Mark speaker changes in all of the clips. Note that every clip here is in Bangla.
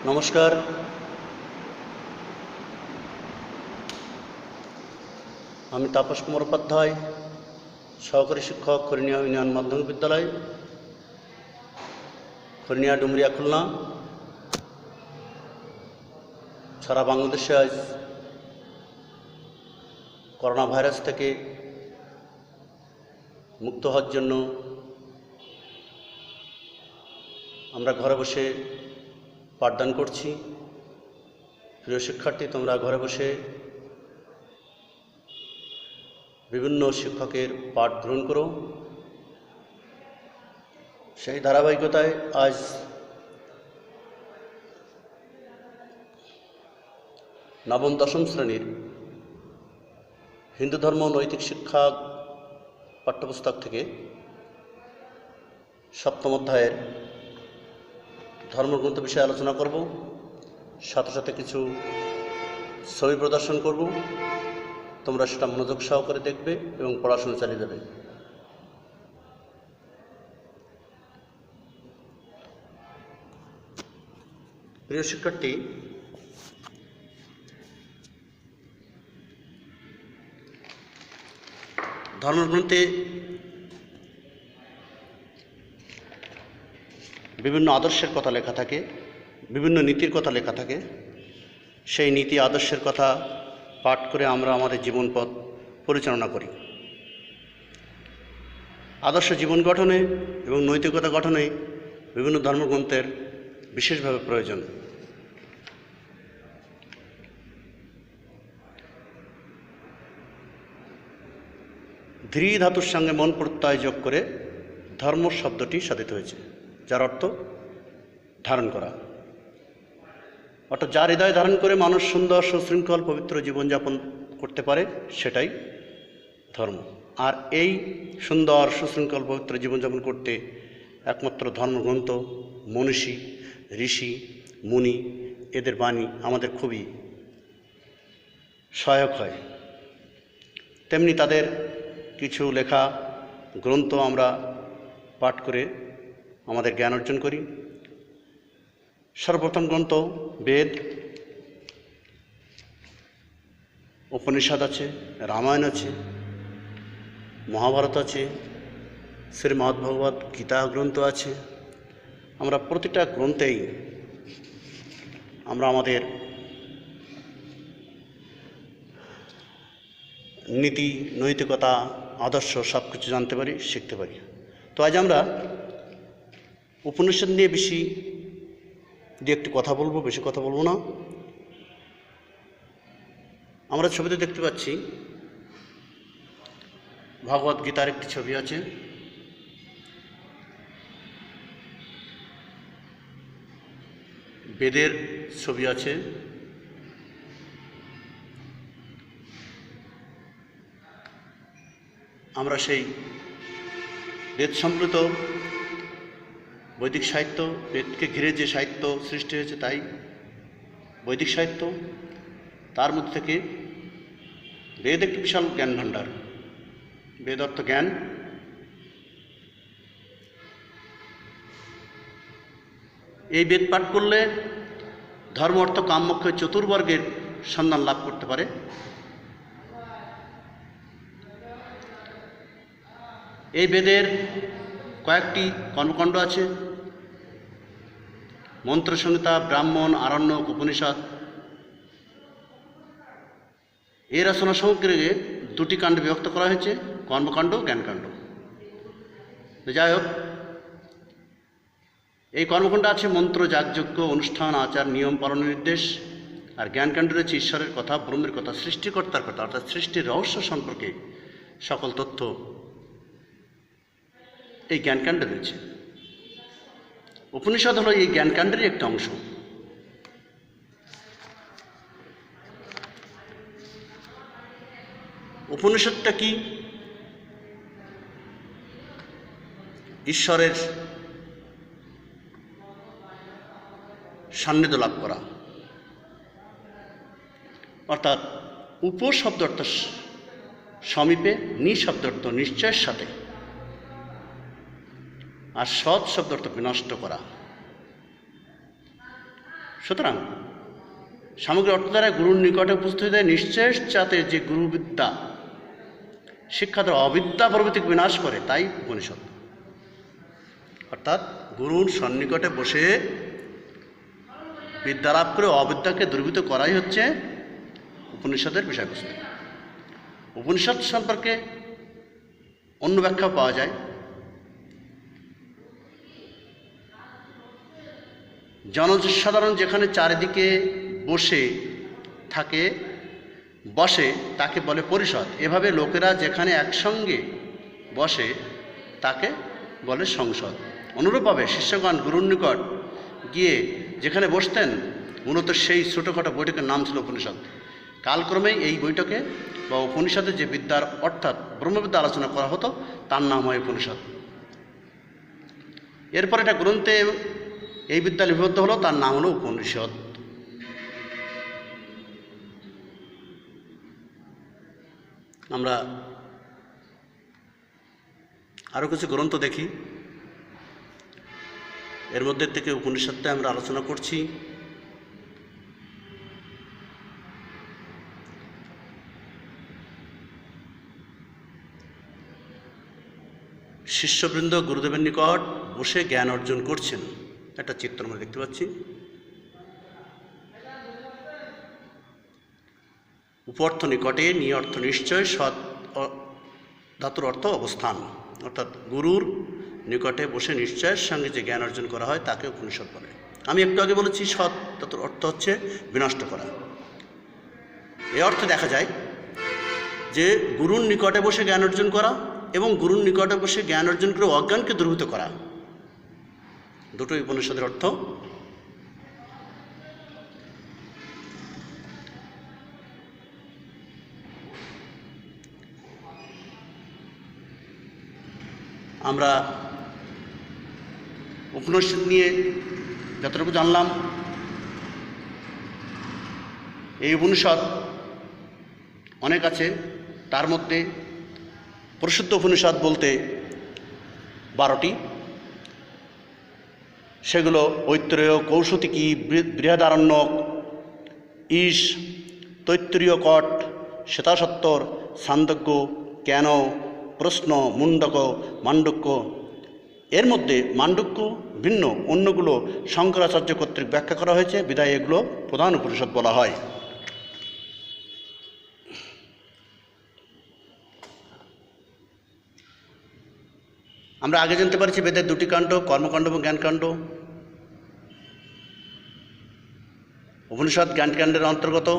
Speaker 1: নমস্কার। আমি তাপস কুমার উপাধ্যায়, সহকারী শিক্ষক, খরিনিয়া ইউনিয়ন মাধ্যমিক বিদ্যালয়, খরিনিয়া ডুমরিয়া, খুলনা। সারা বাংলাদেশে আজ করোনা ভাইরাস থেকে মুক্ত হওয়ার জন্য আমরা ঘরে বসে পাঠদান করছি। প্রিয় শিক্ষার্থী, তোমরা ঘরে বসে বিভিন্ন শিক্ষকের পাঠ গ্রহণ করো। সেই ধারাবাহিকতায় আজ নবম দশম শ্রেণীর হিন্দু ধর্ম নৈতিক শিক্ষা পাঠ্যপুস্তক থেকে সপ্তম অধ্যায়ের ধর্মগ্রন্থ বিষয়ে আলোচনা করব। সাথে সাথে কিছু ছবি প্রদর্শন করব। তোমরা সেটা মনোযোগ সহকারে দেখবে এবং পড়াশোনা চালিয়ে যাবে। প্রিয় শিক্ষার্থী, ধর্মগ্রন্থে বিভিন্ন আদর্শের কথা লেখা থাকে, বিভিন্ন নীতির কথা লেখা থাকে। সেই নীতি আদর্শের কথা পাঠ করে আমরা আমাদের জীবন পথ পরিচালনা করি। আদর্শ জীবন গঠনে এবং নৈতিকতা গঠনে বিভিন্ন ধর্মগ্রন্থের বিশেষভাবে প্রয়োজন। ধৃ ধাতুর সঙ্গে মন প্রত্যয় যোগ করে ধর্ম শব্দটি সাধিত হয়েছে, যার অর্থ ধারণ করা। অর্থাৎ যার হৃদয় ধারণ করে মানুষ সুন্দর সুশৃঙ্খল পবিত্র জীবনযাপন করতে পারে, সেটাই ধর্ম। আর এই সুন্দর সুশৃঙ্খল পবিত্র জীবনযাপন করতে একমাত্র ধর্মগ্রন্থ, মনীষী, ঋষি, মুনি এদের বাণী আমাদের খুবই সহায়ক হয়। তেমনি তাদের কিছু লেখা গ্রন্থ আমরা পাঠ করে আমাদের জ্ঞান অর্জন করি। সর্বপ্রথম গ্রন্থ বেদ, উপনিষদ আছে, রামায়ণ আছে, মহাভারত আছে, শ্রীমদ্ভগবত গীতা গ্রন্থ আছে। আমরা প্রতিটা গ্রন্থেই আমরা আমাদের নীতি, নৈতিকতা, আদর্শ সব কিছু জানতে পারি, শিখতে পারি। তো আজ আমরা উপনিষদ নিয়ে একটু কথা বলবো, বেশি কথা বলবো না। আমরা ছবিতে দেখতে পাচ্ছি ভগবত গীতার একটি ছবি আছে। বেদের ছবি আছে। আমরা সেই বেদ সম্প্রত বৈদিক সাহিত্য, বেদকে ঘিরে যে সাহিত্য সৃষ্টি হয়েছে তাই বৈদিক সাহিত্য। তার মধ্যে থেকে বেদ একটি বিশাল জ্ঞান ভাণ্ডার। বেদ অর্থ জ্ঞান। এই বেদ পাঠ করলে ধর্ম, অর্থ, কাম, মোক্ষ চতুর্বর্গের সন্ধান লাভ করতে পারে। এই বেদের কয়েকটি কর্মকাণ্ড আছে: মন্ত্রসংহিতা, ব্রাহ্মণ, আরণ্যক, উপনিষদ। এই রচনা সমগ্রকে দুটি কাণ্ডে বিভক্ত করা হয়েছে, কর্মকাণ্ড, জ্ঞানকাণ্ড। যাই হোক, এই কর্মকাণ্ড আছে মন্ত্র, যাগযজ্ঞ, অনুষ্ঠান, আচার, নিয়ম পালনের নির্দেশ। আর জ্ঞানকাণ্ড রয়েছে ঈশ্বরের কথা, ব্রহ্মের কথা, সৃষ্টিকর্তার কথা, অর্থাৎ সৃষ্টির রহস্য সম্পর্কে সকল তথ্য এই জ্ঞানকাণ্ডে রয়েছে। উপনিষদ হলো এই জ্ঞানকাণ্ডেরই একটা অংশ। উপনিষদটা কি? ঈশ্বরের সান্নিধ্য লাভ করা, অর্থাৎ উপ শব্দ অর্থ সমীপে, নি শব্দ অর্থ নিশ্চয়ের সাথে, আর সৎ শব্দ অর্থ বিনষ্ট করা। সুতরাং সামগ্রিক অর্থ দ্বারা গুরুর নিকটে উপস্থিত নিশ্চয় যাতে যে গুরুবিদ্যা শিক্ষাদের অবিদ্যা প্রভৃতিকে বিনাশ করে, তাই উপনিষদ। অর্থাৎ গুরুর সন্নিকটে বসে বিদ্যালাভ করে অবিদ্যাকে দূরীভূত করাই হচ্ছে উপনিষদের বিষয়বস্তু। উপনিষদ সম্পর্কে অন্য ব্যাখ্যা পাওয়া যায়। জনসাধারণ যেখানে চারিদিকে বসে তাকে বলে পরিষদ। এভাবে লোকেরা যেখানে একসঙ্গে বসে তাকে বলে সংসদ। অনুরূপভাবে শিষ্যগণ গুরুর নিকট গিয়ে যেখানে বসতেন, মূলত সেই ছোটোখাটো বৈঠকের নাম ছিল উপনিষদ। কালক্রমে এই বৈঠকে বা উপনিষদে যে বিদ্যার অর্থাৎ ব্রহ্মবিদ্যা আলোচনা করা হতো তার নাম হয় উপনিষদ। এরপর এটা গ্রন্থে এই বিদ্যা লিপিবদ্ধ হলো, তার নাম হলো উপনিষদ। আমরা আরও কিছু গ্রন্থ দেখি, এর মধ্যে থেকে উপনিষদটা আমরা আলোচনা করছি। শিষ্যবৃন্দ গুরুদেবের নিকট বসে জ্ঞান অর্জন করছেন, একটা চিত্র আমরা দেখতে পাচ্ছি। উপর্থ নিকটে, নিয়র্থ নিশ্চয়, সৎ ধাতুর অর্থ অবস্থান। অর্থাৎ গুরুর নিকটে বসে নিশ্চয়ের সঙ্গে যে জ্ঞান অর্জন করা হয় তাকে উপনিষদ বলে। আমি একটু আগে বলেছি সৎ ধাতুর অর্থ হচ্ছে বিনষ্ট করা। এই অর্থে দেখা যায় যে গুরুর নিকটে বসে জ্ঞান অর্জন করা এবং গুরুর নিকটে বসে জ্ঞান অর্জন করে অজ্ঞানকে দূরীভূত করা, দুটোই উপনিষদের অর্থ। আমরা উপনিষদ নিয়ে যতটুকু জানলাম, এই উপনিষদ অনেক আছে। তার মধ্যে পরিশুদ্ধ উপনিষদ বলতে 12টি। সেগুলো ঐত্রেয়, কৌশিকী, বৃহদারণ্যক, ঈশ, তৈত্তরীয় কট, শ্বেতাসত্তর, ছান্দোগ্য, কেন, প্রশ্ন, মুণ্ডক, মাণ্ডুক্য। এর মধ্যে মাণ্ডুক্য ভিন্ন, অন্যগুলো শঙ্করাচার্য কর্তৃক ব্যাখ্যা করা হয়েছে, বিধায় এগুলো প্রধান উপনিষদ বলা হয়। আমরা আগে জানতে পারছি বেদের দুটি কাণ্ড, কর্মকাণ্ড এবং জ্ঞানকাণ্ড। উপনিষদ জ্ঞানকাণ্ডের অন্তর্গত।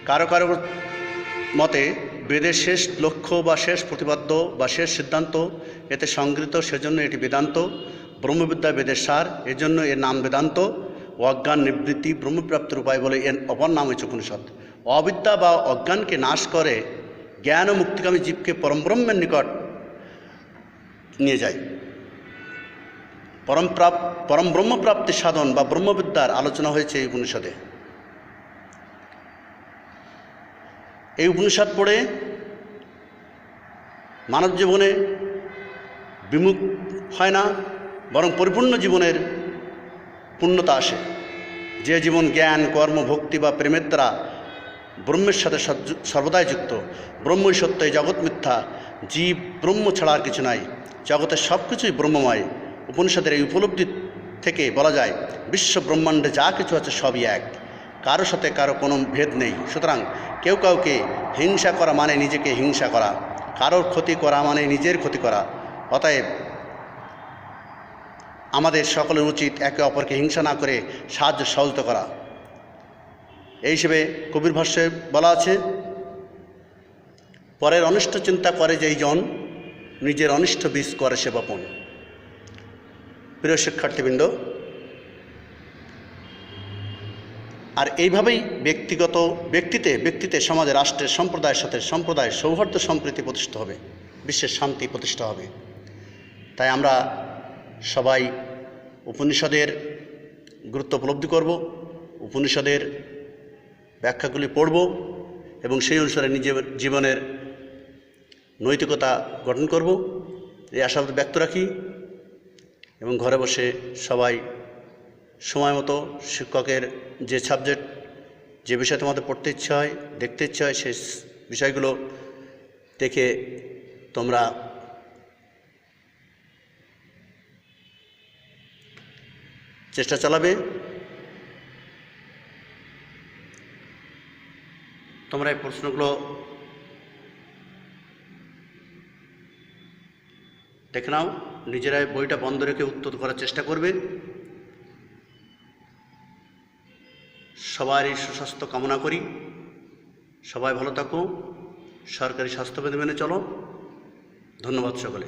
Speaker 1: কারো কারো মতে বেদের শেষ লক্ষ্য বা শেষ প্রতিপাদ্য বা শেষ সিদ্ধান্ত এতে সংগৃহীত, সেজন্য এটি বেদান্ত। ব্রহ্মবিদ্যা বেদের সার, এজন্য এর নাম বেদান্ত। অজ্ঞান নিবৃত্তি, ব্রহ্মপ্রাপ্তির উপায় বলে এর অপর নাম হচ্ছে উপনিষদ। অবিদ্যা বা অজ্ঞানকে নাশ করে জ্ঞান ও মুক্তিকামী জীবকে পরমব্রহ্মের নিকট নিয়ে যায়। পরম ব্রহ্মপ্রাপ্তির সাধন বা ব্রহ্মবিদ্যার আলোচনা হয়েছে এই উপনিষদে। এই উপনিষদ পড়ে মানব জীবনে বিমুখ হয় না, বরং পরিপূর্ণ জীবনের পূর্ণতা আসে। যে জীবন জ্ঞান, কর্ম, ভক্তি বা প্রেমের দ্বারা ব্রহ্মের সাথে সর্বদাই যুক্ত। ব্রহ্মই সত্য, এই জগৎ মিথ্যা, জীব ব্রহ্ম ছাড়া আর কিছু নাই, জগতের সব কিছুই ব্রহ্মময়। উপনিষদের এই উপলব্ধি থেকে বলা যায় বিশ্ব ব্রহ্মাণ্ডে যা কিছু আছে সবই এক, কারো সাথে কারো কোনো ভেদ নেই। সুতরাং কেউ কাউকে হিংসা করা মানে নিজেকে হিংসা করা, কারোর ক্ষতি করা মানে নিজের ক্ষতি করা। অতএব আমাদের সকলের উচিত একে অপরকে হিংসা না করে সাহায্য সহযোগিতা করা। এই হিসেবে কবির ভাষ্যে বলা আছে, পরের অনিষ্ট চিন্তা করে যেই জন, নিজের অনিষ্ট বীজ করে সে বপন। প্রিয় শিক্ষার্থীবৃন্দ, আর এইভাবেই ব্যক্তিতে সমাজে, রাষ্ট্রের, সম্প্রদায়ের সাথে সম্প্রদায়ের সৌহার্দ্য সম্প্রীতি প্রতিষ্ঠা হবে, বিশ্বের শান্তি প্রতিষ্ঠা হবে। তাই আমরা সবাই উপনিষদের গুরুত্ব উপলব্ধি করব, উপনিষদের ব্যাখ্যাগুলি পড়ব এবং সেই অনুসারে নিজের জীবনের নৈতিকতা গঠন করব, এই আশাবাদ ব্যক্ত রাখি। এবং ঘরে বসে সবাই সময় মতো শিক্ষকের যে সাবজেক্ট, যে বিষয় তোমাদের পড়তে ইচ্ছা হয়, দেখতে ইচ্ছা হয়, সেই বিষয়গুলো দেখে তোমরা চেষ্টা চালাবে। তোমরা এই প্রশ্নগুলো দেখে নাও, নিজেরাই বইটা বন্ধ রেখে উত্তর করার চেষ্টা করবে। সবারই সুস্বাস্থ্য কামনা করি। সবাই ভালো থাকো, সরকারি স্বাস্থ্যবিধি মেনে চলো। ধন্যবাদ সকলে।